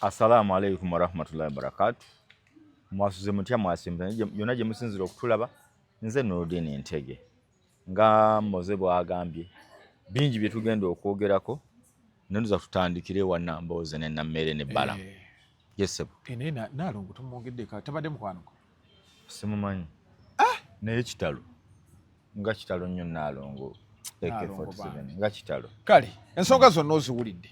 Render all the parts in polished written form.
Assalamu alaikum warahmatullahi wabarakatuh. Mwasuze mutya mwasimba yonna gye musinzira okutulaba. Nze Nurdin Entege nga Moze bw'agambye bingi bye tugenda okwogerako nenduza tutandikire wa Nambooze ne Nammere ne Bala. Yesebo Enena nalongo tumwongedde ka tabadde mukwanuko simumanyi naye kitalo nga kitalo nnyo Nalongo AK47 nga kitalo kale ensonga zonna oziwulidde.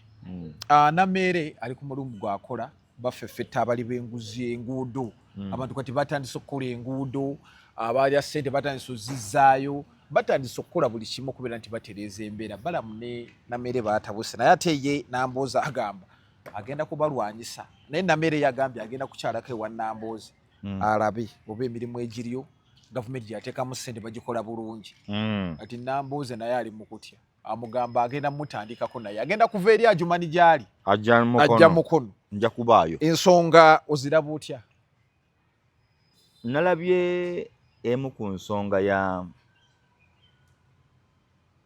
Nammere ali ku mulimu gwakola baffeffetta abali b'enguzi enguudo abantu kati batandise okukola enguudo abalya ssente batandise ozizzaayo batandise okukola buli kimu okubeera nti batereeza embeera. Balamu ne Nammere baatabuse naye ate ye Nambooze agamba agenda kubalwanyisa naye Nammere yagambye agenda kukyalako ewa Nambooze alabe oba emirimu egiriyo gavumenti gyateekamu ssente bagikola bulungi. Kati Nambooze naye ali mu kutya amugamba agenda mutandikako naye agenda kuva eri Adjumani gy'ali ajja mukono nja kubaayo. Ensonga oziraba otya? Nalabye emu ku nsonga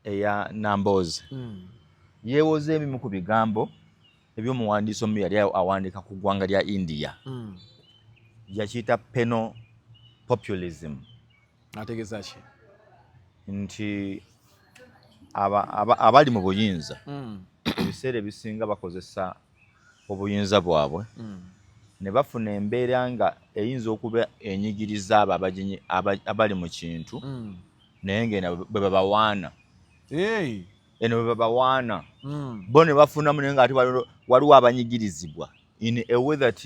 eya Nambooze yeewoze ebimu ku bigambo eby'omuwandiisi omu yali awandiika ku ggwanga lya India yakiyita penal populism. Ategeeza ki? Nti abali mu buyinza ebiseera ebisinga bakozesa obuyinza bwabwe ne bafuna embeera nga eyinza okuba enyigiriza abo abali mu kintu naye ng'eno bwe babawaana eno bwe babawaana bo ne bafunamu naye ng'ate waliwo abanyigirizibwa in a way that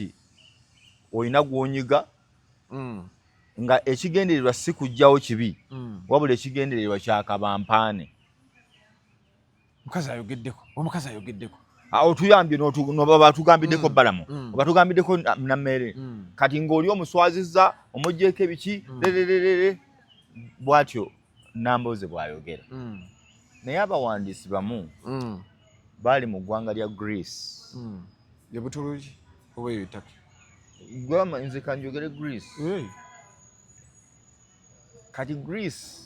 olina gw'onyiga nga ekigendererwa si kuggyawo kibi wabula ekigendererwa kyakabampaane. Omukazi ayogeddeko otuyambye batugambideko Balamu batugambideko Nammere kati ng'oli omuswaziza omuggyeko ebiki bw'atyo Nambooze bw'ayogera. Naye abawandiisi bamu baali mu ggwanga lya Greece. Ye Butuluki oba eyo Turkey? Gwama nze kanjogere Greece. Kati Greece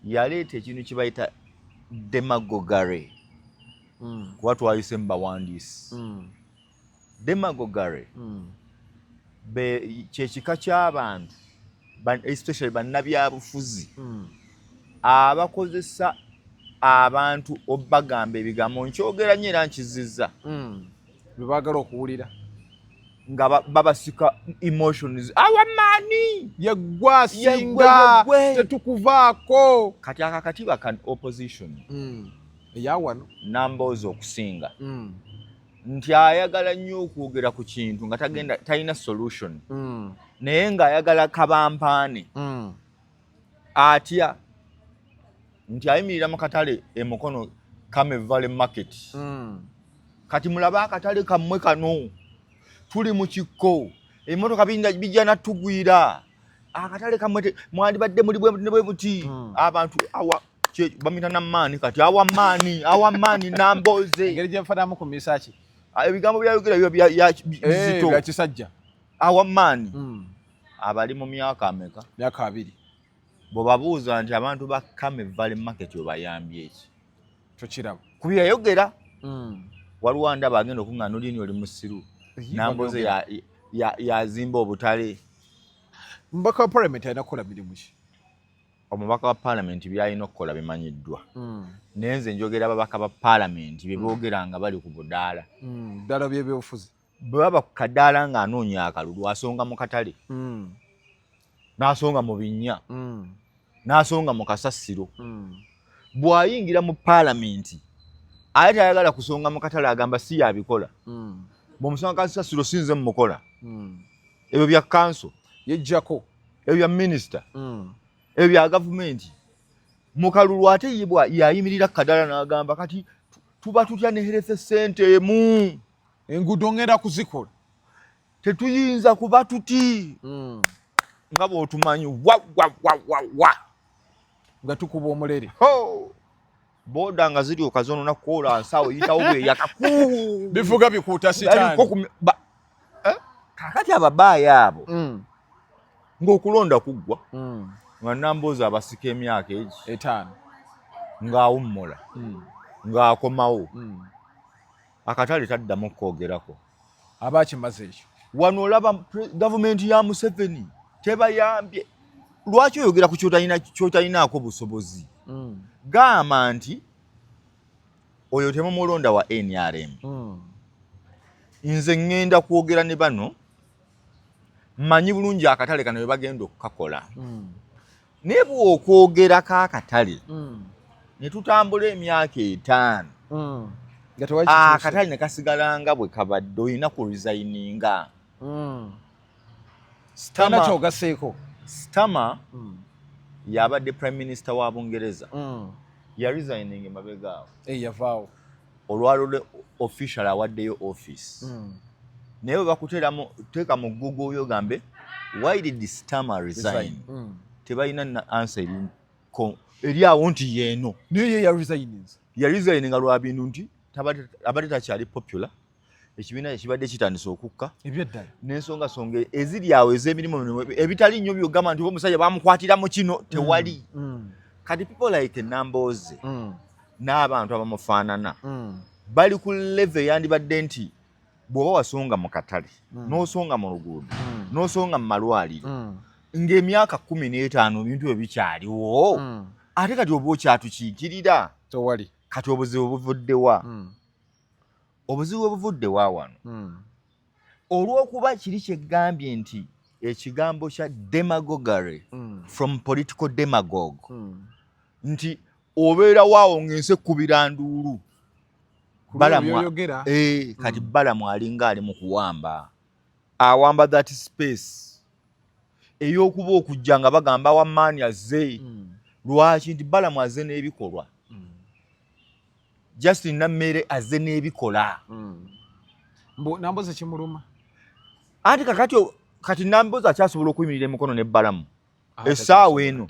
yaleeta ekintu kye bayita demagoguery kuba twayise mu bawandiisi. Demagoguery kyekika ky'abantu especially bannabyabufuzi abakozesa abantu obagamba ebigambo nkyogera nnyo era nkizizza bwe baagala okuwulira nga babasika emotions awamaani yeggwa singa tetukuvaako. Kati akakatiba ka opposition eyawano Nambooze okusinga nti ayagala nnyo okwogera ku kintu nga talina solution naye ng'ayagala kabampaane atya nti ayimirira mu katale emukono Kame Valley Market kati mulabe akatale kammwe kano tuli mu kikko emmotoka bijja natugwira akatale kammwe mwandibadde muli bwe buti abantu awa bamita Nammaani kati awamaani Nambooze engeri gye nfanamu ku misaki ebigambo byayogera bizito bya kisajja awamaani abali mu myaka ameka? Myaka 2. Bw'obabuuza nti abantu ba Kame Valley Market obayambye eki tokiraba ku byayogera waliwo ndaba agenda okuŋŋaana Nurdin oli musiru Nambooze yazimba obutale. Omubaka wa Parliament alina kukola mirimu ki? Omubaka wa Parliament byalina okukola bimanyiddwa naye nze njogera ababaka ba Parliament bye boogera nga bali ku budaala ddala by'ebyobufuzi bwe baba ku kadaala ng'anoonya akalulu asonga mu katale n'asonga mu binnya n'asonga mu kasasiro bw'ayingira mu Parliament ate tayagala kusonga mu katale agamba si yabikola bw'omusonga kasasiro sinze mumukola ebyo bya kanso yejjako ebyo bya minisita ebyo bya gavumenti mu kalulu ate yayimirira kadaala n'agamba kati tuba tutya ne health center emu enguudo ngenda kuzikola tetuyinza kuba tuti nga bw'otumanyi wa nga tukuba omulere boda nga ziri okazonona kukola nsawo yitawo bweyakaku bivuga bikuuta sitaani kakati ababaaya abo ng'okulonda kuggwa nga Nambooze abasika emyaka egi 5 ng'awummula ng'akomawo akatale taddamu kwogerako abakimaze ekyo wano olaba gavumenti ya Museveni tebayambye lwaki oyogera ku kyotalinaako busobozi gamba nti oyo temumulonda wa NRM nze ngenda kwogera ne bano mmanyi bulungi akatale kano bwe bagenda okukakola naye bw'okwogerako akatale ne tutambula emyaka 5 akatale ne kasigala nga bwe kabadde olina ku resigninga Starmer yabadde prime minister wa Bungereza ya resigning emabega awo yavaawo olwalole official awaddeyo office naye bakuteeka mu Google oyo gambe why did Starmer resign tebalina answer eri awo nti yeeno naye ya resigninga lwa bintu nti abadde takyali popular ekibiina ekibadde kitandise okukka ebyeddala n'ensonga eziri awo ez'emirimu ebitali nnyo byogamba nti omusajja bamukwatira mu kino tewali kati people like Nambooze n'abantu abamufaanana bali ku level yandibadde nti bw'oba wasonga mu katale n'osonga mu luguudo n'osonga mu malwaliro ng'emyaka 15 ebintu bwe bikyaliwo ate kati oba okyatukiikirira tewali kati obuzibu buvuddewa obuzibu obuvuddewa wano olw'okuba kiri kyeggambye nti ekigambo kya demagoguery from political demagogue nti obeera waawo ng'ensi ekkubira nduulu kati Balamu alinga ali mu kuwamba awamba that space ey'okuba okujja nga bagamba wamaani azze lwaki nti Balamu azze n'ebikolwa Justin Nammere azze n'ebikola Nambooze kimuluma anti kati Nambooze akyasobola okuyimirira emikono ne Balamu essaawa eno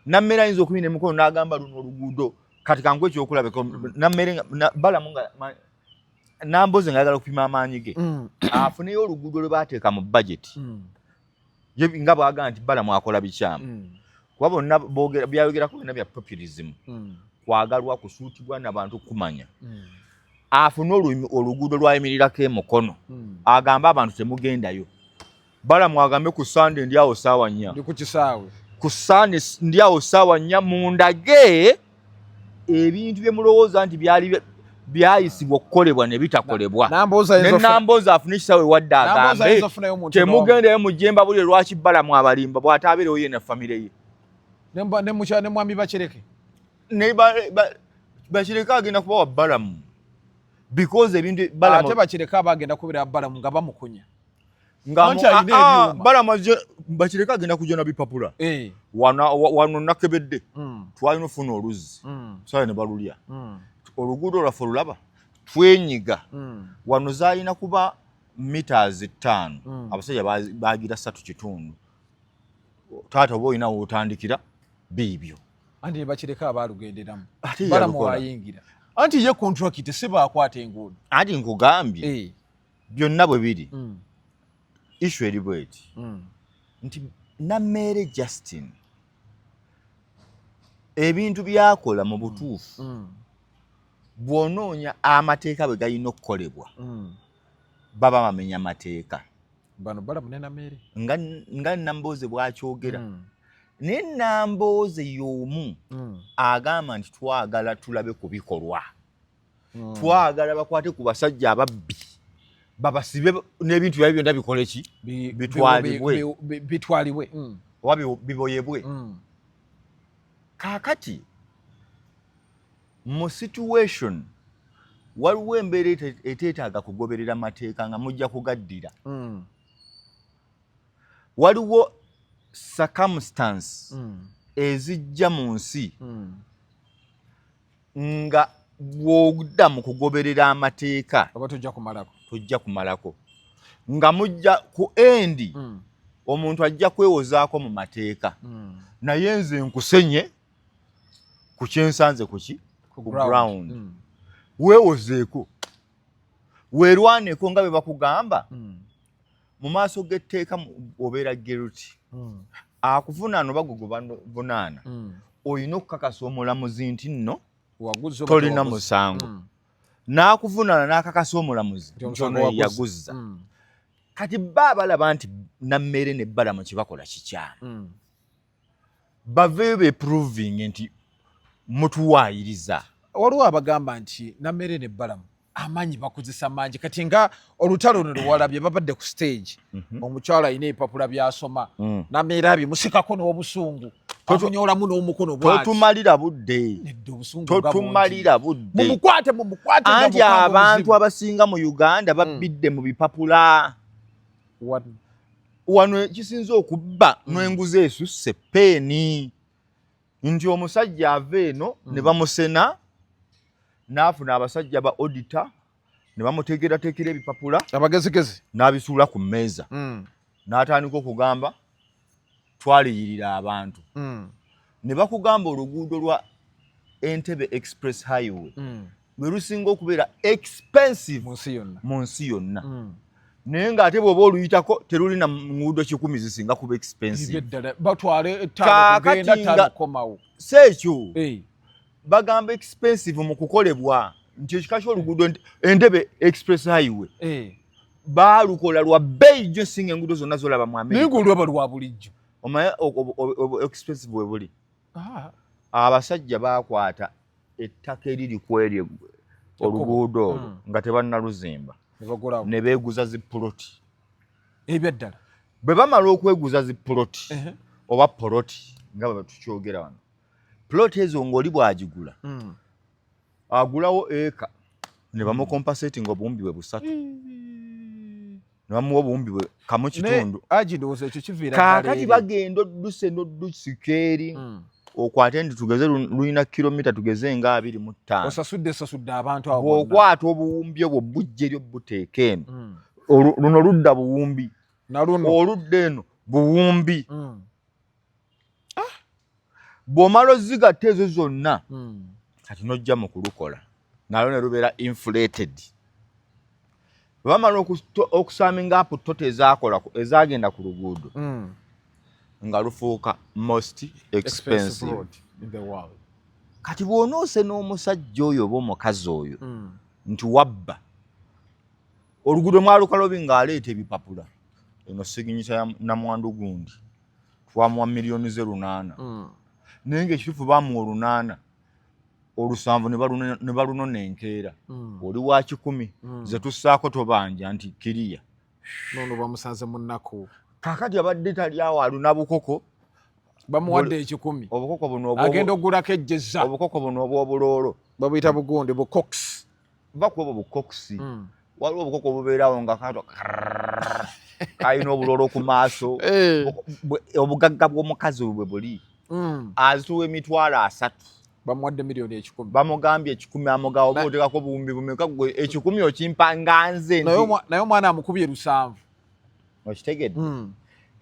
Nammere ayinza okuyimirira emikono n'agamba luno oluguudo kati kangu ekyokulabeko Nammere Balamu nga Nambooze ng'ayagala okupima amaanyi ge afuneyo oluguudo lwe baateeka mu budget nga bw'agamba nti Balamu akola bikyamu kuba bonna byayogerako byonna bya populism kwagalwa kusuutibwa n'abantu kumanya afune oluguudo lwayimirirako emukono agamba abantu temugendayo Balamu agambe ku Sunday ndi awo ssaawa 4 ku Sunday ndi awo ssaawa 4 mundage ebintu bye mulowooza nti byayisibwa okukolebwa ne bitakolebwa ne Nambooze afune ekisaawe wadde agambe temugendayo mujemba buli lwaki Balamu abalimba bw'ataabeerewo ye ne famire ye ne mwami Bakireke Bakireke agenda kuba wa Balamu because ebintu ate Bakireke abagenda kubira Balamu nga bamukunya Bakireke agenda kujona bipapula wano nakebedde twalina ofuna oluzzi sala ne balulya oluguudo lwaffe olulaba twenyiga wano zaalina kuba meters 5 abasajja bagira 3.5 taata oba olina wotandikira biibyo anti Bakireke abalugenderamu Balamu wayingira anti ye contract sibakwata enguudo anti nkugambye byonna bwe biri issue eri bweti nti Nammere Justin ebintu byakola mu butuufu bw'onoonya amateeka bwe galina okukolebwa baba bamenya amateeka bano Balamu ne Nammere nga Nambooze bw'akyogera naye Nambooze y'omu agamba nti twagala tulabe ku bikolwa twagala bakwate ku basajja ababbi babasibe n'ebintu byabyo byonna bikole ki bitwalibwe oba biboyebwe kaakati mu situation waliwo embeera eteetaaga kugoberera amateeka nga mujja kugaddira waliwo circumstance ezijja mu nsi nga bw'odda mu kugoberera amateeka oba tujja kumalako nga mujja ku endi omuntu ajja kwewozaako mu mateeka naye nze nkusenye ku kyensanze ku ground weewozeeko weerwaneko nga bwe bakugamba mu maaso g'etteeka obeera guilty akuvunaana oba bunaana olina okukakasa omulamuzi nti nno tolina musango n'akuvunana n'akakasa omulamuzi ntono yaguzza kati bba balaba nti Nammere ne Balamu kibakola kikyamu baveeyo beproving nti mutuwaayiriza. Waliwo abagamba nti Nammere ne Balamu amaanyi bakozesa mangi kati nga olutalo luno luwalabye babadde ku stage omukyala alina ebipapula byasoma Nammere abimusikako n'obusungu amunyolamu n'omukono bwati totumalira budde mumukwate anti abantu abasinga mu Uganda babbidde mu bipapula wano ekisinza okubba n'enguzi esusse peeni nti omusajja ava eno ne bamusena n'afuna abasajja ba auditor ne bamuteekerateekera ebipapula abagezigezi n'abisuula ku mmeeza n'atandika okugamba twaliyirira abantu ne bakugamba oluguudo lwa Entebbe Express Highway lwe lusinga okubeera expensive mu nsi yonna naye ng'ate bw'oba oluyitako terulina nguudo 10 zisinga kuba expensive si ekyo bagamba expensive mu kukolebwa nti ekika ky'oluguudo Entebbe Express Highway baalukola lwa bbeeyi gyo singa enguudo zonna zolaba mu America naye ng'olwaba lwa bulijjo omaye expensive we buli abasajja baakwata ettaka eriri ku eryo oluguudo olwo nga tebannaluzimba ne beeguza zipuloti ebyaddala bwe bamala okweguza zipuloti oba poloti nga bwe tukyogera wano ploti ezo ng'oli bw'agigula agulawo eka ne bamukompasetinga obuwumbi bwe 3 ne bamuwa obuwumbi bwe 1.5 kaakati bagenda odduse n'oddusika eri okwate nti tugeze lulina kilomita tugeze nga 25 osasudde abantu abo bw'okwata obuwumbi obwo bujja eri obuteeka eno luno ludda buwumbi oludda eno buwumbi bw'omala ozigatta ezo zonna kati n'ojja mu kulukola nalwo ne lubeera inflated bwe bamala okusaaminga apo toto ezagenda ku luguudo nga lufuuka most expensive in the world. Kati bw'onoose n'omusajja oyo oba omukazi oyo nti wabba oluguudo mwalukola obi ng'aleeta ebipapula eno siginyisa ya namwandu gundi twamuwa miliyoni 8 naye ng'ekituufu baamuwa 8 olusanvu ne balunona enkeera oli wa 10 ze tussaako tobanja nti kiriya nono bamusanze munnako kakati abadde tali awo aluna bukoko bamuwadde 10 obukoko buno agenda ogulako ejjeza obukoko buno obw'obuloolo babuyita bugundi bucox bakuba bucoxi waliwo obukoko obubeerawo nga kato kayina obuloolo ku maaso obugagga bw'omukazi bwe buli azituwa emitwalo 3 bamuwadde miliyoni 10 bamugambye 10 amugawo oba oteekako buwumbi bumeka gwe 10 okimpa nga nze naye omwana amukubye 7 okitegedde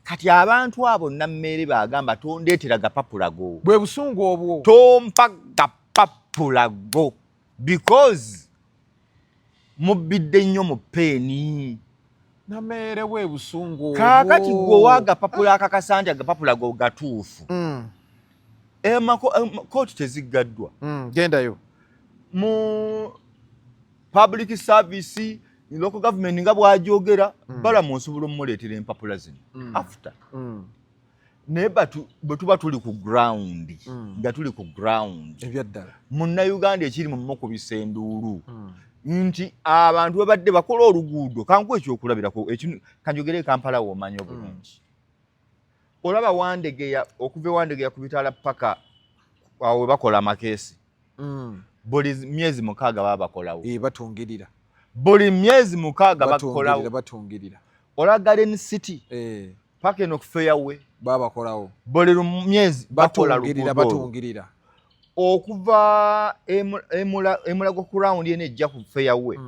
kati abantu abo Nammere bagamba tondeetera gapapula go bwe busungu obwo tompa gapapula go because mubbidde nnyo mu peeni Nammere bwe busungu obwo kaakati gwe wagapapula akakasa nti agapapula go gatuufu kooti teziggaddwa gendayo mu public service local government nga bw'ajogera Balamu osobola omuleetera empapula zino after naye bwe tuba tuli ku ground nga tuli ku ground ebyaddala munnayuganda ekiri mu mukubisa enduulu nti abantu babadde bakola oluguudo kankuwa ekyokulabirako kanjogere Kampala w'omanyi obulungi olaba Wandegeya okuva Wandegeya ku bitaala paka awo bakola amakeesi buli myezi 6 baba bakolawo batungirira buli myezi 6 bakolawo batungirira ola Garden City paka eno ku Fairway baba bakolawo buli myezi batungirira okuva emulago ku round ene ejja ku Fairway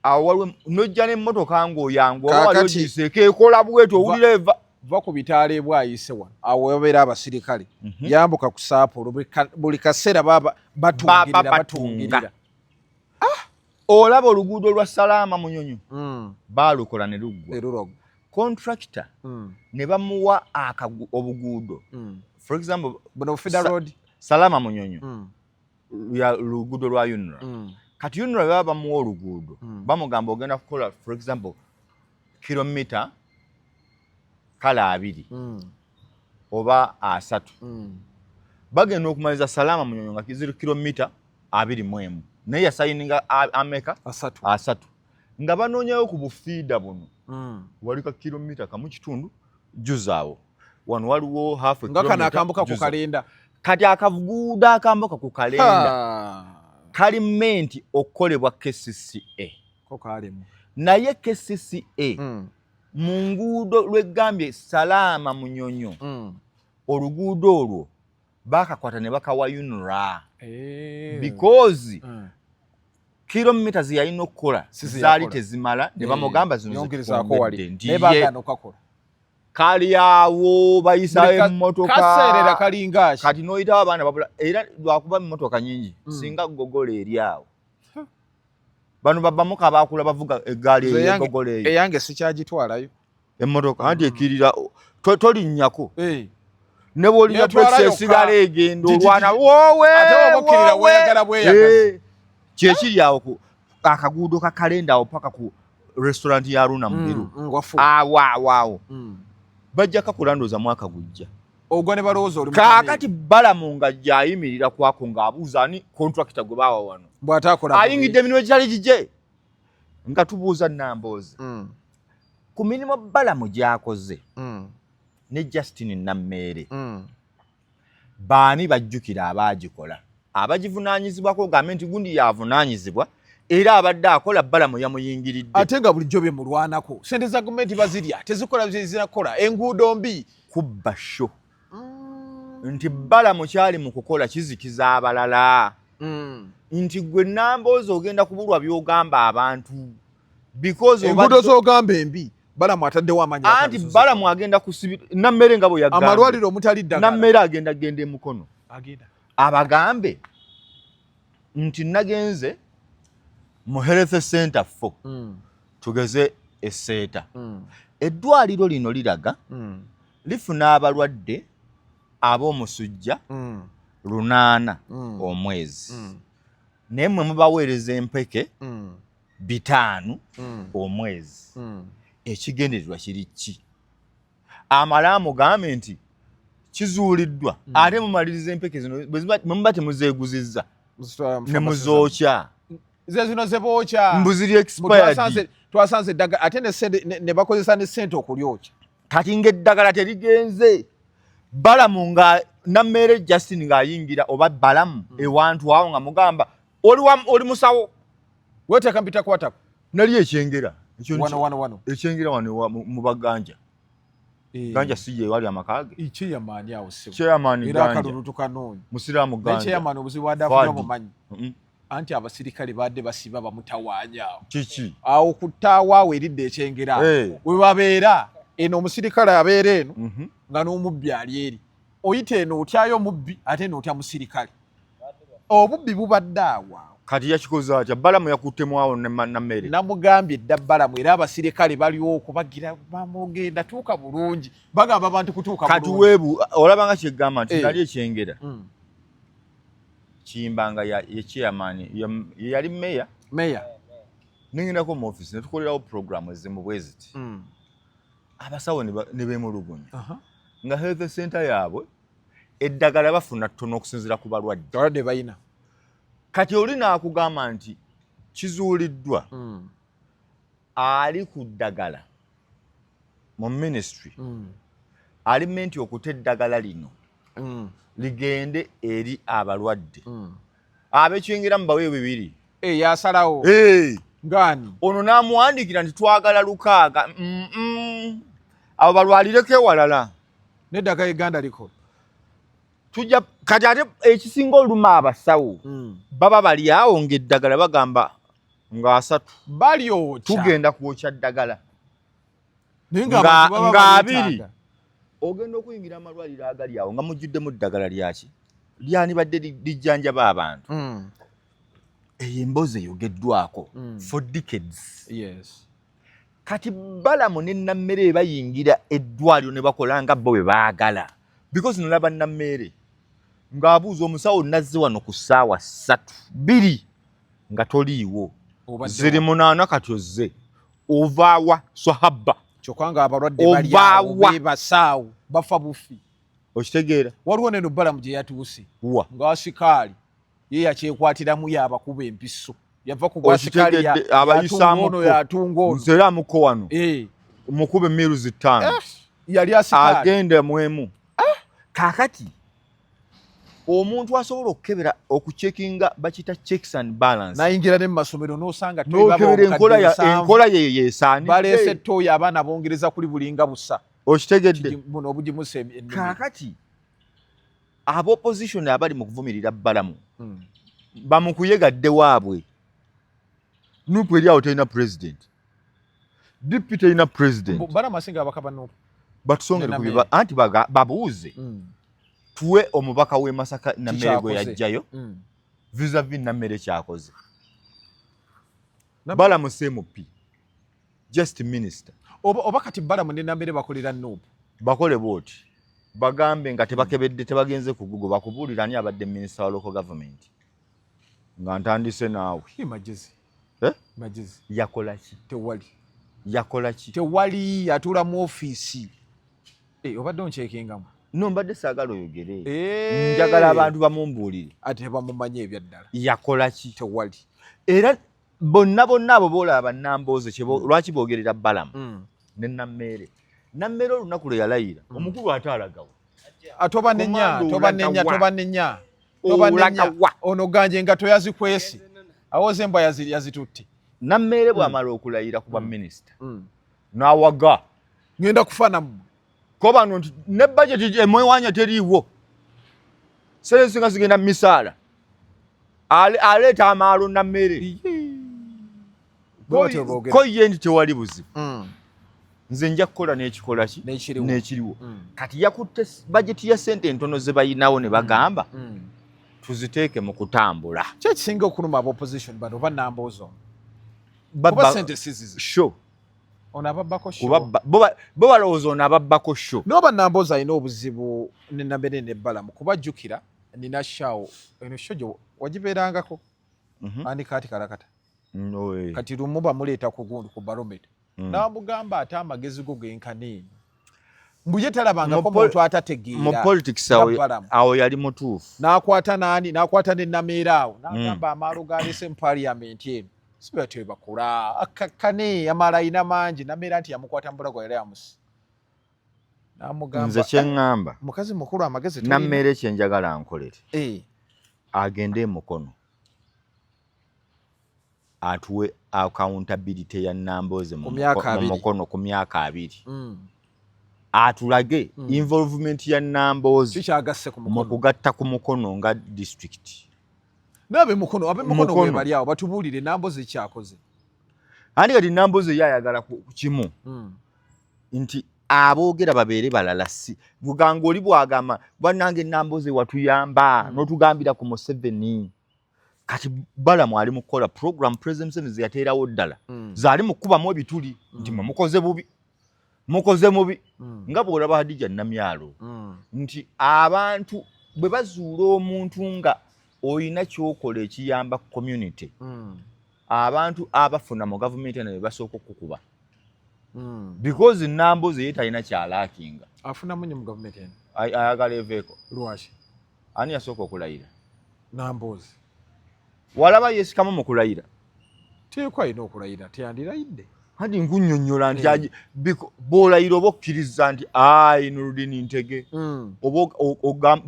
awo waliwo nojja n'emmotoka ng'oyangu oba waliwo giseeka ekola bwetyo owulira eva va ku bitaala ebwayise wano awo babeera abasirikale yambuka ku Saapolo buli kaseera baba batungirira olaba oluguudo lwa Salaama Munyonyo baalukola ne luggwa contractor ne bamuwa obuguudo for example buno Federal Road Salaama Munyonyo luguudo lwa UNRA kati yuno baba bamuwa oluguudo bamugamba ogenda kukola for example kilomita kala 2 oba 3 bagenda okumaliza Salama Munyonyo nga kiziro kilomita 21 naye yasayininga ameka 3 nga banoonyayo ku bufiida buno wali ka kilomita kamu kitundu juzaawo wano waliwo half a nga kana akambuka ku kalenda kati akavuguudo akambuka ku kalenda kalimenti okukolebwa KCCA ko kalemu naye KCCA mu nguudo lw'eggambye Salama Munyonyo oluguudo olwo bakakwata ne bakawa UNRA because kilomita ziyalina okukola zaali tezimala ne bamugamba zino kali awo bayisayo emmotoka kaseerera kalingaaki kati n'oyitawo abaana babula era lwakuba emmotoka nyingi singa gogola eri awo bano babamuka abaakula bavuga eggaali egogola eyo eyange sikyagitwalayo emmotoka anti ekirira tolinnyako ne bwolira pesa esigala egenda olwana woowe ate wabukirira weeyagala bweyagazi kyekiri awo akaguudo kakalenda awo paka ku restaurant ya Aruna Mubiru awo bajja kakola ndooza mwaka gujja ogwo ne balowooza oli kaakati Balamu nga gy'ayimirira kwako ng'abuuza ani contractor gwe baawa wano bw'ataakola ayingidde emirimu egitali gigye nga tubuuza Nambooze ku mirimu Balamu gy'akoze ne Justin Nammeere baani bajjukira abaagikola abagivunaanyizibwako gavumenti gundi yavunaanyizibwa era abadde akola Balamu yamuyingiridde ate nga bulijjo bye mulwanako sente za gavumenti bazirya tezikola zinakola enguudo mbi kubba sho nti Balamu kyali mu kukola kizikiza abalala nti gwe Nambooze ogenda kubulwa by'ogamba abantu because enguudo z'ogamba embi Balamu ataddewo amaanyi anti Balamu agenda kusibira Nammeere nga bwe yagamba amalwaliro omutali ddagala Nammeere agenda genda emukono abagambe nti nagenze mu health center 4 tugeze esseeta eddwaliro lino liraga lifuna abalwadde ab'omusujja 8 omwezi naye mmwe mubaweereza empeke 5 omwezi ekigendererwa kiri ki amalaamu gambe nti kizuuliddwa ate mumaliriza empeke zino mwemuba temuzeeguzizza ne muzookya ze zino ze bookya mbuziri expired twasanze eddagala ate ne bakozesa ne ssente okulyokya kati ng'eddagala terigenze Balamu nga Nammeere Justin ng'ayingira oba Balamu ewantu awo nga mugamba oli musawo weteeka mpita kwatako nali ekyengera wano ekyengera wano mu baganja ganja si ye wali amakaage ekyeyamaani awo sebo kyeyamaani era akalulu tukanoonye musiraamu ganja n'ekyeyamaani obuzibu adaafunamu bumanyi anti abasirikale badde basiba bamutawaanya awo kiki awo ku ttaawo awo eridde ekyengera we babeera eno omusirikale abeera eno nga n'omubbi ali eri oyita eno otyayo omubbi ate n'otya musirikale obubbi bubadde awo kati yakikoze atya Balamu yakuttemu awo Nammeere namugambye dda Balamu era abasirikale baliwo okubagira bamugenda tuuka bulungi bagamba abantu kutuuka bulungi kati weebu olabanga kyegamba nti nali ekyengera Kimbanga ye chairman yali meya ningendako mu office ne tukolerawo program ezimu bweziti abasawo ne beemulugunya nga health center yaabwe eddagala bafuna ttono okusinziira ku balwadde bayina kati oli naakugamba nti kizuuliddwa ali ku ddagala mu ministry alimenti okuta eddagala lino ligende eri abalwadde abekyengera mu bawe 2 yasalawo ngani ono n'amuwandikira nti twagala 6 abo balwalireko ewalala n'eddagala Uganda liko tujja kati ate ekisinga oluma abasawo baba bali awo ng'eddagala bagamba nga 3 balyokya tugenda kwokya ddagala nga 2 ogenda okuyingira amalwaliro agali awo nga mujjuddemu ddagala lyaki lyani badde lijjanjaba abantu eyo emboozi eyogeddwako for decades kati Balamu ne Nammeere bayingira eddwaliro ne bakola nga bo bwe baagala because nolaba Nammeere ng'abuuza omusawo nazze wano ku ssaawa 3 2 nga toliiwo ziri munaana kati ozze ovaawa swahaba kyokka abalwadde baliawo bebasaawo bafa bufi okitegeera waliwo neno Balamu gye yatuuse wa ng'asikaali ye yakyekwatiramu yabakuba empiso yava ku bwasikaali abayisaamu yatunga ono nzera amuko wano mukube miruzi 5 yali asikaali agende mwemu kaakati omuntu asobola okukebera okucekinga bakita checks and balance nayingira ne mu masomero n'osanga enkola ye yeesaani baleese ettooyo abaana bongereza kuli bulinga busa okitegedde buno obugimuse kaakati ab'opposition abali mu kuvumirira Balamu bamukuyega waabwe Nuupu eri awo terina president Dipi terina president Balamu asinga abakaba Nuupu batusongere ku anti babuuze tuwe omubaka w'e Masaka Nammere gwe yajjayo vis-a-vis Nammere kyakoze Balamu CMP just minister oba kati Balamu ne Nammere bakolera Nuupu bakole booti bagambe nga tebakebedde tebagenze ku Google bakubuulira ani abadde minister wa local government nga ntandise naawe magezi yakola ki yakola ki tewali atuula mu ofiisi obadde oncekingamu no mbadde saagala oyogere njagala abantu bamumbuulire ate bamumanyi ebyaddala yakola ki tewali era bonna abo boolaba Nambooze lwaki boogerera Balamu ne Nammere olunaku lwe yalayira omukulu ate alagawo tobanenya ono ganje nga toyazikwesi awoze embwa yazitutte Nammere bw'amala okulayira kuba minisita n'awaga ngenda kufaana mmwe ko bano nti ne budget emwewanya teriiwo sente singa zigenda mu misaala aleeta amaalo Nammere ko ye nti tewali buzibu nze nja kukola n'ekikola ki n'ekiriwo kati yakutte budget ya sente entono ze bayinawo ne bagamba tuziteeke mu kutambula kyekisinga okuluma ab'opposition bano oba Nambooze kuba sente sizizi sho ono ababbako bo balowooza ono ababbako sho n'oba Nambooze alina obuzibu ne Nammere ne Balamu kubajjukira nina shawo eno sho gye wagibeerangako andikaati kalakata kati lumu bamuleeta ku gundi ku barometa n'amugamba ate amagezi go genkani mbuye talabangako muntu atategeera mu politics awo yali mutuufu n'akwata ne Nammere awo n'agamba amaalo gaalese mu parliament eno sibe tebakula akakane amala ayina mangi Nammere nti yamukwata mbulago yali amusi n'amugamba nze kyeŋŋamba mukazi mukulu amagezi Nammere kyenjagala nkolere agende mukono atuwe accountability ya Nambooze mu mukono ku myaka 2 atulage involvement ya Nambooze mu kugatta ku mukono nga district abe mukono we bali awo batubuulire Nambooze kyakoze andi kati Nambooze yayagala ku kimu nti aboogera babeere balala si buganga oli bwagamba bannange Nambooze watuyamba n'otugambira ku Museveni kati Balamu ali mu kukola program President Museveni yateerawo ddala zaali mu kubamu ebituli nti mukoze mubi nga bw'olaba Hadija Namyalo nti abantu bwe bazuula omuntu nga oyina kyokola ekiyamba community abantu abafuna mu government eno be basooka okukuba because Nambooze ye talina kyalaakinga afuna munye mu government eno ayagala eveeko lwaki ani yasooka okulayira Nambooze walaba yeesikamu mu kulayira teekwa alina okulayira teyandirayidde hadi nkunnyonnyola nti bw'olayira oba okkiriza nti ayi Nurudini Ntege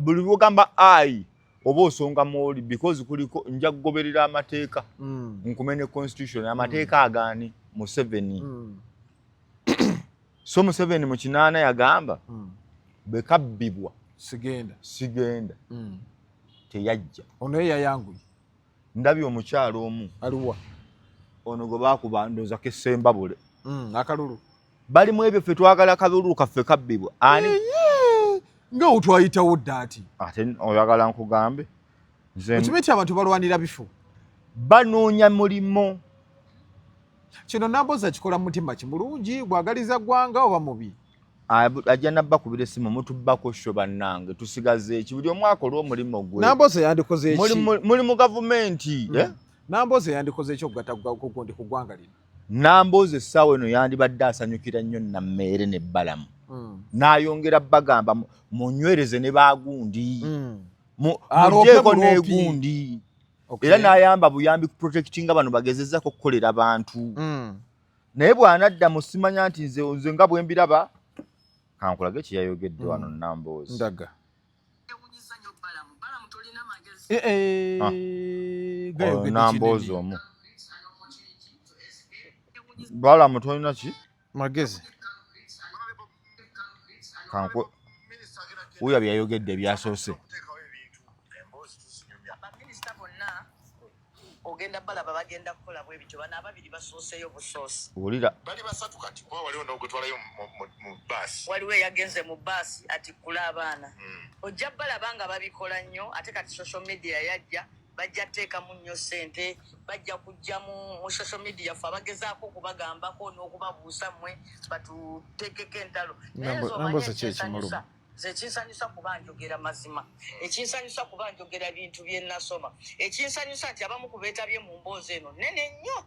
buli bw'ogamba ayi oba osonga mwoli because kuliko nja kugoberera amateeka nkumene constitution amateeka agaani Museveni so Museveni mu 8 yagamba bekabbibwa sigenda teyajja ono yayanguye ndabye omukyalo omu aliwa ono gwe bakubandoza kesembabule akalulu bali mu ebyo ffe twagala kalulu kaffe kabbibwa ani nga otwayitawo ddaati ate oyagala nkugambe ekimenti abantu balwanira bifo banoonya mulimo kino Nambooze akikola mu mutima kimulungi gwagaliza ggwanga oba mubi ajja nabba kubira essimu mutubbako sho bannange tusigaze eki buli omwaka olw'omulimu gwe Nambooze yandikoze eki muli mu gavumenti Namboze yandikoze ekyokugatta gundi ku ggwanga lino. Namboze essaawa eno yandibadde asanyukira nnyo Nammeere ne Balamu. N'ayongera bagamba munywereze ne Bagundi. Mugyeko ne Gundi. Era n'ayamba buyambi ku protectinga bano bagezezzaako okukolera abantu. Naye bw'anadda mu simanya nti nze nga bwe mbiraba kankulage kye yayogedde wano Namboze. Ndaga. Namboze omu. Balamu tolina ki? Magezi. Uya byayogedde byasoose. Ogenda balaba bagenda kukola bwe bityo bana ababiri basooseyo busoose. Wulira. Bali basatu kati kwa waliwo n'ogutwalayo mu basi. Waliwo yagenze mu basi ati kula abaana. Ojja balaba nga babikola nnyo ate kati social media yajja bajja teekamu nnyo ssente bajja kujja mu social media ffe abagezaako okubagambako n'okubabuusa mmwe batuteekeko entalo. Namboze ki ekimuluma? Ekinsanyusa kuba njogera mazima, ekinsanyusa kuba njogera bintu bye nasoma, ekinsanyusa nti abamu ku beetabye mu mboozi eno nene nnyo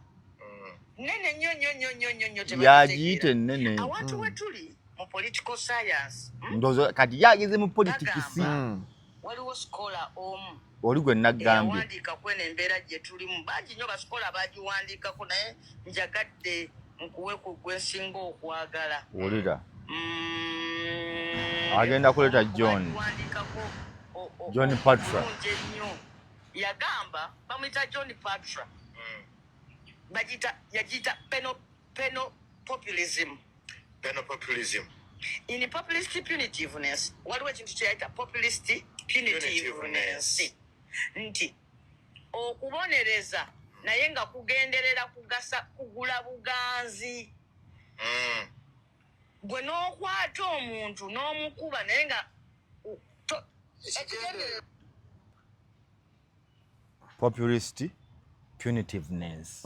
yagiyite nnene awantu we tuli mu political science. Ndozo kati yageze mu politics. Waliwo sikola omu oli gwe naggambye yawandiika kweno embeera gye tulimu bangi nnyo basikola bagiwandiikako naye njagadde nkuwe ku gwensinga okwagala. Wulira. Agenda kuleta John Patra. Yagamba bamuyita John Patra. Yagita penal populism. In populist punitiveness, waliwo ekintu kyeyayita populist punitiveness. Nti okubonereza naye nga kugenderera kugula buganzi. Gwe n'okwata omuntu n'omukuba naye nga populist punitiveness.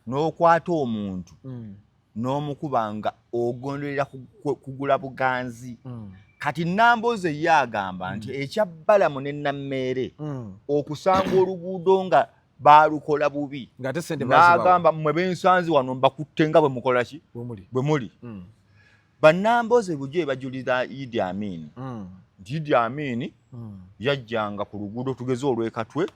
N'okwata omuntu n'omukuba nga ogonderera kugula buganzi. Kati Namboze ye agamba nti ekya Balamu ne Nammeere okusanga oluguudo nga baalukola bubi n'agamba mmwe bensanzi wano mbakutte nga bwe mukola ki bwe muli. Bannamboze bujje bajulira Idi Amin. Idi Amin yajjanga ku luguudo tugeze olw'ekatwe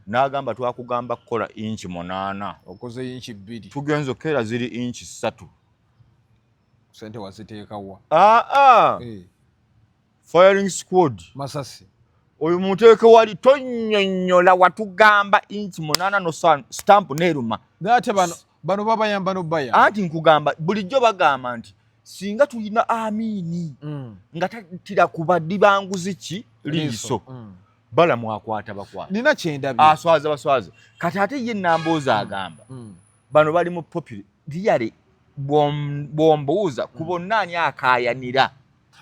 n'agamba twakugamba kukola inchi 8 okoze inchi 2 tugenzo kera ziri inchi 3 sente waziteekawa firing squad masasi oyo muteeke wali tonnyonnyola watugamba inchi 8 no stamp neruma ngate bano babayamba no baya anti nkugamba bulijjo bagamba nti singa tulina Amini nga tatira kubaddi banguzi ki liiso Balamu akwata bakwata nina kyendabye aswaza baswaza kati ate ye Namboze agamba bano bali mu popular liyale bombuuza kubonnaani akayanira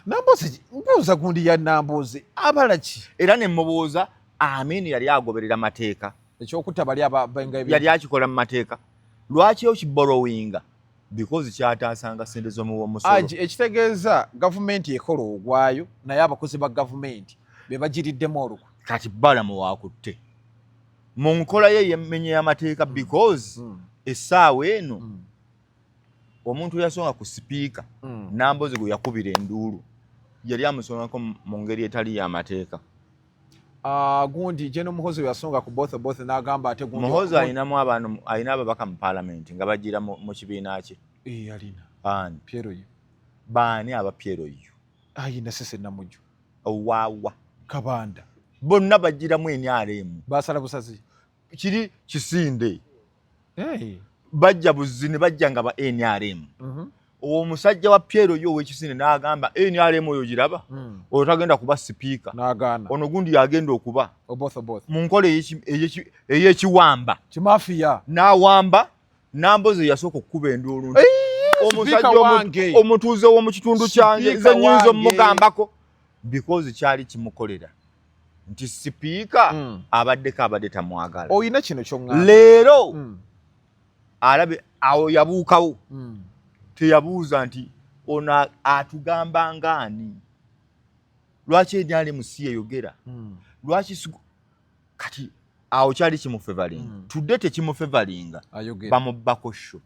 Namboze mbuuza gundi ya Namboze abalaki era ne mubuuza Amini yali agoberera mateeka ekyokutta bali ababenga yali akikola mu mateeka lwaki okiborrowinga because kyataasanga sente z'omuwoomusolo ekitegeeza gavumenti ekola ogwayo naye abakozi ba gavumenti be bagiriddemu olukwe kati Balamu waakutte mu nkola ye yemmenye y'amateeka because essaawa eno omuntu yasonga ku sipiika Namboze gwe yakubira enduulu yali amusongako mu ngeri etali y'amateeka. Gundi jeno Muhozi yasonga ku both n'agamba ate gundi Muhozi ayinamu abantu ayina ababaka mu parliament nga bagira mu kibiina kye alina ani Piero yu baani aba Piero yu ayina sese namuju wawa Kabanda bonna bagira mu NRM basala busazi kiri kisinde bajja buzine bajja nga ba NRM uwo musajja wa Piero yo w'ekisinde n'agamba NRM oyo giraba oyo tagenda kuba sipiika n'agaana ono gundi yagenda okuba both mu nkola ey'ekiwamba kimafia n'awamba Namboze yasooka okukuba enduulu omusajja omutuuze w'omu kitundu kyange nze nnyinza omugambako because kyali kimukolera nti sipiika abadde tamwagala oyina kino ky'oŋŋamba leero alabe awo yabuukawo teyabuuza nti ono atugamba ngaani lwaki enyali musi yeyogera lwaki kati awo kyali kimufevalinga tudde tekimufevalinga ayogera bamubbako sho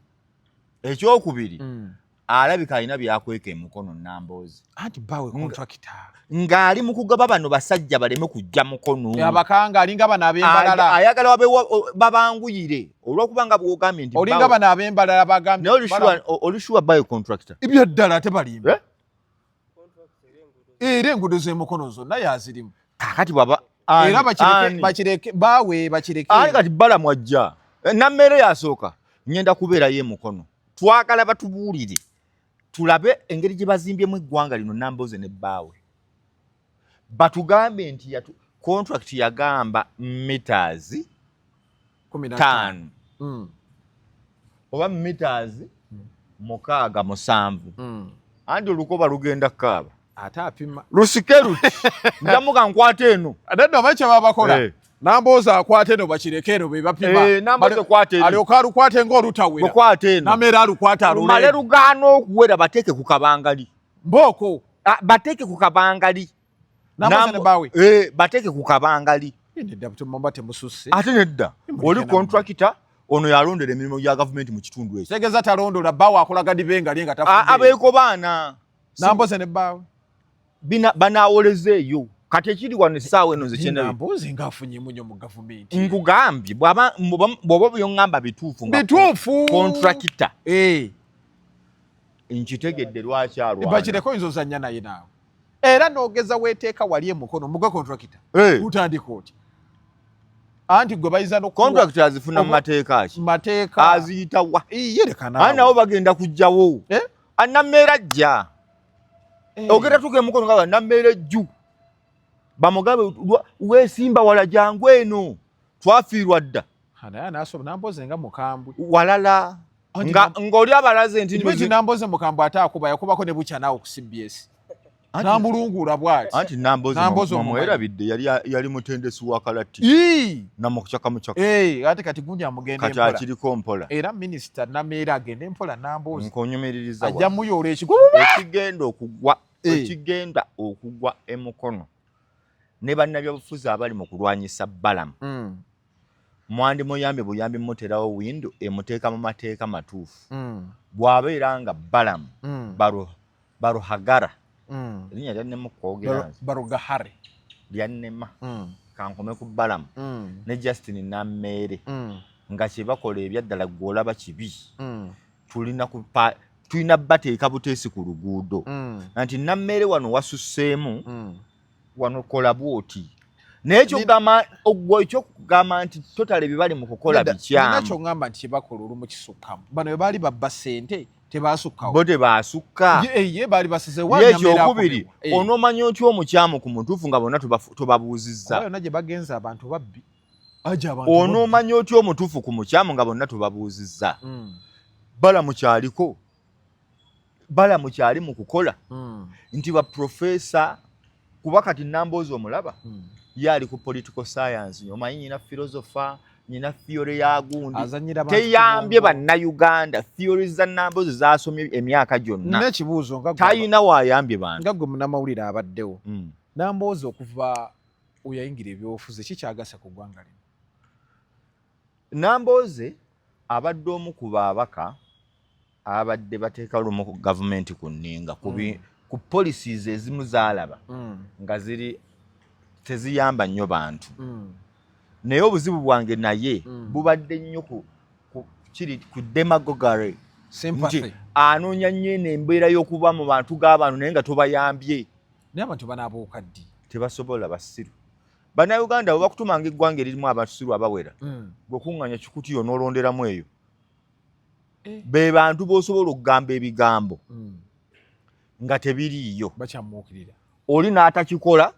ekyokubiri alabika alina byakweka emukono Nambooze anti bawe contractor ng'ali mu kugaba bano basajja baleme kujja mukono abakanga alinga bano ab'embalala ayagala babanguyire olw'okuba nga bw'ogambye nti olinga bano ab'embalala bagambye olishuwa bayo contractor ebyo ddala ate balimba era enguudo z'emukono zonna yazirimu kakati bwaba era bakireke bawe bakireke kati Balamu ajja Nammere yasooka ngenda kubeerayo emukono twagala batubuulire tulabe engeri gye bazimbyemu eggwanga lino Nambooze ne bbaawe batugambe nti contract yagamba meters 5 oba meters 6-7 anti olukoba lugenda kaaba ate apima lusike luti ndamuka nkwata eno adadde abakye babakola Nambooze akwate eno bakireke eno be bapima Nambooze kwate eno alyoka alukwate ng'olutawera kwate eno Nammere alukwate alumale lugaana okuwera bateeke ku kabangali mbooko bateeke ku kabangali Nambooze ne bawe bateeke ku kabangali nedda butumamba temususse ate nedda oli contractor ono yalondera emirimu gya gavumenti mu kitundu ekyo tegeza talondola bawe akolaga dibengali nga tafudde abeeko baana Nambooze ne bawe banaawoleza eyo kati ekiri wano essaawa eno zekyenda Nambooze ng'afunyemu nnyo mu gavumenti nkugambye bw'oba byoŋŋamba bituufu contractor nkitegedde lwaki alwana bakireko oyinza ozannya naye naawe era n'ogeza weeteeka wali emukono mugwe contractor utandika oti anti gwe bayinza contractor azifuna mu mateeka ki mateeka aziyita wa yereka naawe nabo bagenda kujjawo Nammere ajja ogenda tuka emukono nga Nammere jju bamugabe weesimba wala jangu eno twafiirwa dda naye nasoba Nambooze nga mukambwe walala ng'oli abalaze nti Nambooze mukambwe ate akuba yakubako ne bukya naawe ku CBS nambulunguula bwati anti Nambooze mumwerabidde yali mutendesi wa kalati namukyakamukyaka ate kati gundi amugenda kati akiriko mpola era minisita Nammere agenda empola Nambooze nkonyumiririza ajja muyoola ekigenda okugwa emukono ne bannabyabufuzi abali mu kulwanyisa Balamu mwandi muyambye buyambi muterawo windu emuteeka mu mateeka matuufu bw'abeera nga Balamu baruhagara erinnya lyannema okwogera barugahare lyannema kankome ku Balamu ne Justin Nammere nga kye bakola ebyaddala gw'olaba kibi tulina bateeka buteesi ku luguudo nti Nammere wano wasusseemu wano kola bwoti naye ekyokugamba nti totale bibali mu kukola bikyamu nakyo ngamba nti kyebakola olumu kisukkamu bano baali babba ssente tebasukkawo bo tebasukka ye baali basize yekyokubiri onoomanya otya omukyamu ku mutuufu nga bonna tobabuuzizza yonna gye bagenza abantu babbi onoomanya otya omutuufu ku mukyamu nga bonna tobabuuzizza Balamu kyaliko Balamu kyali mu kukola nti baprofesa kuba kati Nambooze omulaba yali ku political science omanyi nyina philosopher nyina theory ya gundi teyambye bannayuganda theory za Nambooze zasomye emyaka gyonna n'ekibuuzo nga tayina waayambye bantu nga gwe munnamawulire abaddewo Nambooze okuva oyayingira ebyobufuzi kikyagasa ku ggwanga lino Nambooze abadde omu ku baabaka abadde bateeka lumu ku gavumenti ku nninga ku policies ezimu zaalaba nga ziri teziyamba nnyo bantu naye obuzibu bwange naye bubadde nnyo ku demagoguery nti anoonya nnyo eno embeera y'okuba mu bantu g'abantu naye nga tobayambye naye abantu banaabuuka ddi tebasobola basiru bannayuganda bwe bakutumanga eggwanga eririmu abasiru abawera gwe kuŋŋanya kikutiyo n'olonderamu eyo be bantu b'osobola okugamba ebigambo nga tebiriiyo bakyamuukirira oli n'atakikola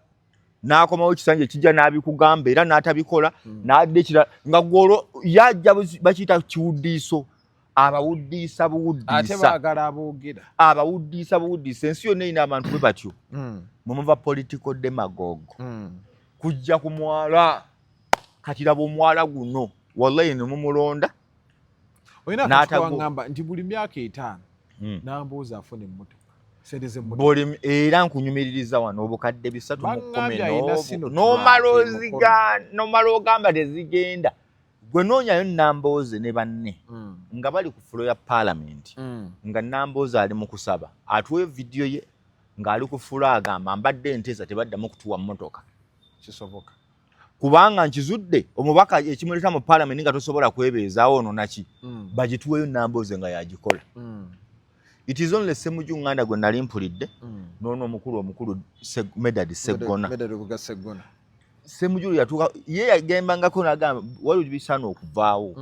n'akomawo ekisanja ekijja n'abikugamba era n'atabikola n'adda ekirala nga gwolwo yajja bakiyita kiwuddiiso abawuddiisa buwuddiisa ate baagala aboogera abawuddiisa buwuddiisa ensi yonna erina abantu bwe batyo mumuva political demagogue kujja ku mwala kati laba omwala guno wallahi ne mumulonda olina akatuwaŋŋamba nti buli myaka 5 Nambooze afuna emmotoka buli era nkunyumiririza wano obukadde 310 Bangambye ayina sino n'omala tulake oziga n'omala ogamba tezigenda gwe noonyayo Nambooze ne banne nga bali ku fulo ya Parliament nga Nambooze ali mu kusaba atuwe vidiyo ye ng'ali ku fulo agamba mbadde nteesa tebaddamu kutuwa mmotoka kisoboka kubanga nkizudde omubaka ekimuleta mu Parliament nga tosobola kwebeezaawo ono naki bagituweyo Nambooze nga yagikola it is only Ssemujju Nganda gwe nali mpulidde n'ono omukulu Medad Sseggona Ssemujju yatuuka ye yagembangako n'agamba waliwo bisaana okuvaawo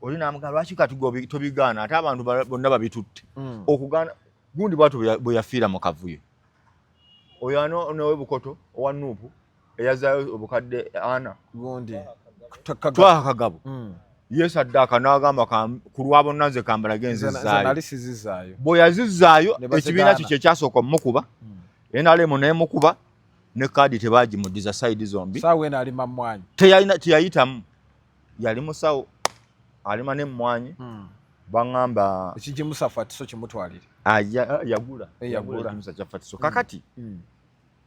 oli n'amugamba lwaki kati tobigaana ate abantu bonna babitutte okugaana gundi bwatu bwe yafiira mu kavuyo oyo nowe Bukoto owa Nuupu eyazaayo obukadde ana gundi Twaha Kagabo yesaddaaka n'agamba ku lwa bonna nze kambala genzizaayo bwe yazizaayo ekibiina kye kyasooka omukuba NRM n'emukuba ne kaadi tebagimuddiza sayidi zombi saawe eno alima mmwanyi teyayitamu yali musawo alima n'emmwanyi baŋŋamba ekigimusa fatiso kimutwalire yagula ekimusa kya fatiso kakati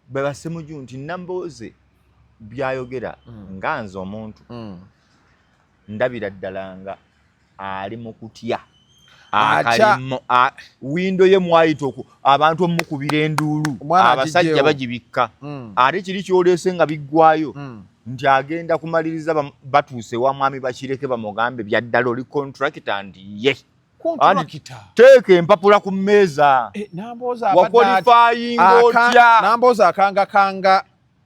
be Ssemujju nti Nambooze byayogera nga nze omuntu ndabira ddala nga ali mu kutya windo ye mwayita abantu omukubira enduulu abasajja bagibikka ate kiri kyoleese nga biggwayo nti agenda kumaliriza batuuse wa mwami Bakireke bamugambe byaddala oli contractor ndiye teeka empapula ku mmeeza wakwalifayinga otya Nambooze akangakanga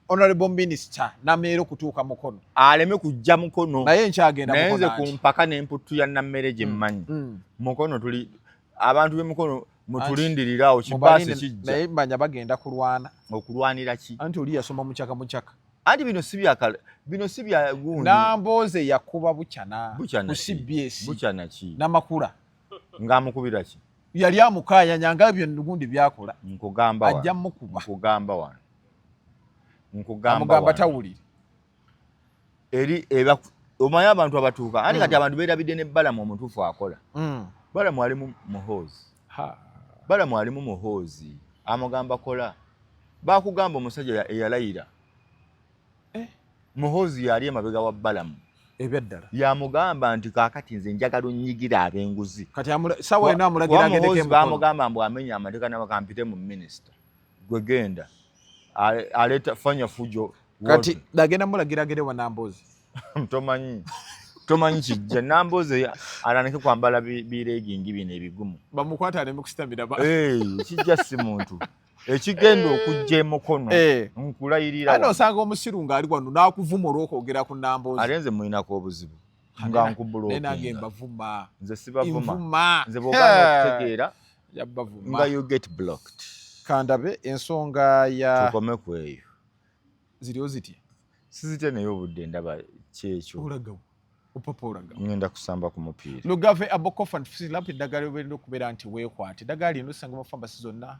Honorable Minister Nameere okutuuka mukono aleme kujja mukono naye nkyagenda mukono nayenze ku mpaka n'emputtu ya Nammere gye mmanyi mukono tuli abantu b'emukono mutulindirira awo kibaasi kijja naye mbanya bagenda kulwana okulwanira ki anti oli yasoma mukyaka anti bino si bya gundi Nambooze yakuba bukyana ku CBS bukyana ki n'amakula ng'amukubira ki yali amukaayanyanga byo gundi byakola nkugamba ajja mukuba nkugamba tawulire eri omanyi abantu abatuuka anti kati abantu beerabidde ne Balamu omutuufu akola Balamu alimu muhoozi amugamba kola bakugamba omusajja eyalayira muhoozi yali emabega wa Balamu ebyaddala yamugamba nti kaakati nze njagala onnyigira ab'enguzi kati sawa eno amulagira agendeko muhoozi bamugamba mbu amenya amateeka n'abakampite mu minisita gwe genda aleta fanya fujo kati dagenda mulagira agende wa Nambooze tomanyi kijja Nambooze alaneke kwambala biregingi bino ebigumu bamukwata aleme kusitamira kijja si muntu ekigenda okujja emukono nkulayirira ano osanga omusiru ng'ali wano n'akuvuma olw'okwogera ku Nambooze ate nze mulinako obuzibu nga nkubulookinga nze sibavuma nze bw'ogaana okutegeera nga you get blocked kandabe ensonga ya tukome ku eyo ziriyo zitya sizitya naye obudde ndaba kyekyo ngenda kusamba ku mupiira Lugave Abokofa nfusirirapo eddagala obeerera okubeera nti weekwate eddagala lino osanga mu pharmacy zonna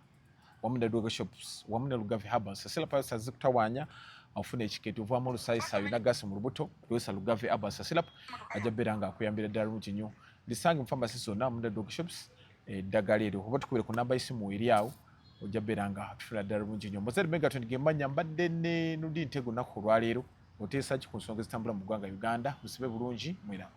wamu ne Droga Shops wamu ne Lugave Herbal Sasila Pasa zikutawaanya ofuna ekikeeti ovaamu olusaayisayo nagasi mu lubuto lwesa Lugave Herbal Sasila ajja beera nga akuyambira ddala lungi nnyo lisange mu pharmacy zonna wamu ne Droga Shops eddagala eryo oba tukubire ku namba y'essimu eri awo ojja beera nga tufuula ddala lungi nnyo Mozart Megaton gemmanya mbadde ne Nudi Ntego nnaku olwaleero oteesa ki ku nsonga ezitambula mu ggwanga Uganda musibe bulungi mwera